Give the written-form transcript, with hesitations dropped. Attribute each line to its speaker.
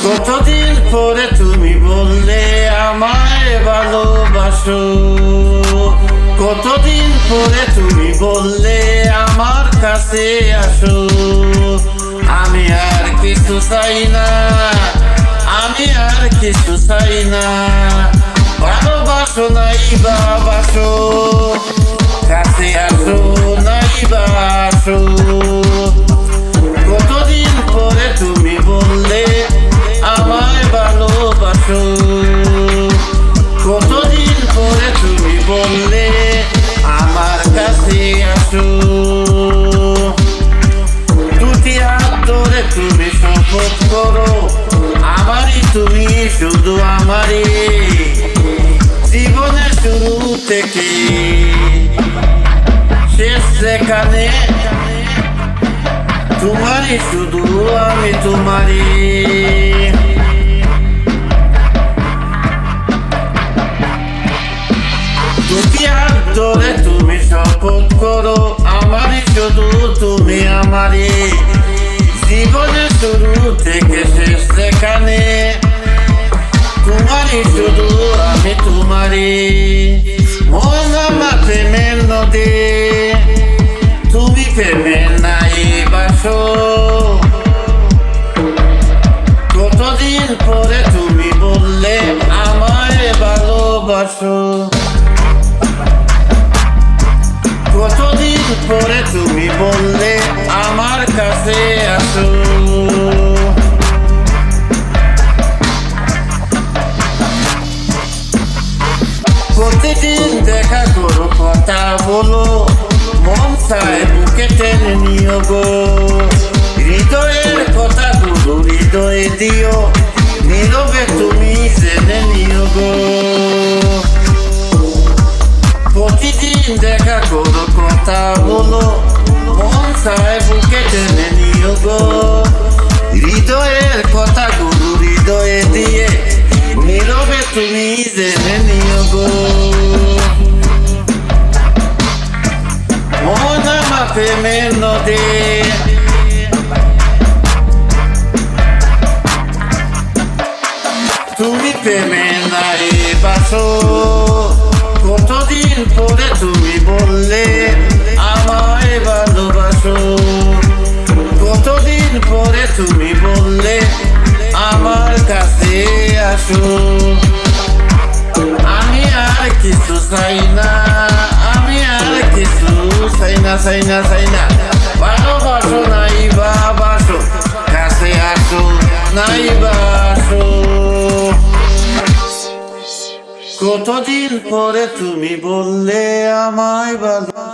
Speaker 1: কতদিন পরে তুমি বললে আমায় ভালোবাসো, কতদিন পরে তুমি বললে আমার কাছে আসো। আমি আর কিছু চাই না, আমি আর কিছু চাই না। ভালোবাসো নাই বাসো, কাছে আসো নাই বাসো। কতদিন পরে তুমি বললে আমায় ভালোবাসো, কতদিন পরে তুমি বললে আমার কাছে আসো। দুটি হাত ধরে তুমি শপথ করো, আমারই তুমি শুধু আমারই, জীবনের শুরু থেকে শেষ যেখানে তোমারই শুধু আমি তোমারই। দুটি হাত ধরে তুমি শপথ করো, আমারই শুধু তুমি আমারই, জীবনের শুরু থেকে শেষ যেখানে তোমারই শুধু আমি তোমারই। মন আমার প্রেমের নদী, তুমি প্রেমের নাই বাসো। কতদিন পরে তুমি বললে আমায় ভালোবাসো, কতদিন পরে তুমি বললে আমার কাছে আসো। প্রতিদিন দেখা করো, কথা বলো, মন চায় বুকে টেনে নিও গো। হৃদয়ের কথাগুলো হৃদয়ে দিও, নীরবে তুমি জেনে নিও গো। প্রতিদিন দেখা করো, কথা বলো, মন চায় বুকে টেনে নিও গো। হৃদয়ের কথাগুলো হৃদয়ে দিয়ে, নীরবে তুমি জেনে নিও গো। মন আমার প্রেমের নদী, তুমি প্রেমের নাই বাসো। কতদিন পরে তুমি বললে আমায় ভালোবাসো, কতদিন পরে তুমি বললে আমার কাছে আসো। আমি আর কিছু চাই না, আমি আর কিছু চাই না, চাই না, চাই না। ভালোবাসো নাই বাসো, কাছে আসো নাই বাসো। কতদিন পরে তুমি বললে আমায় ভালো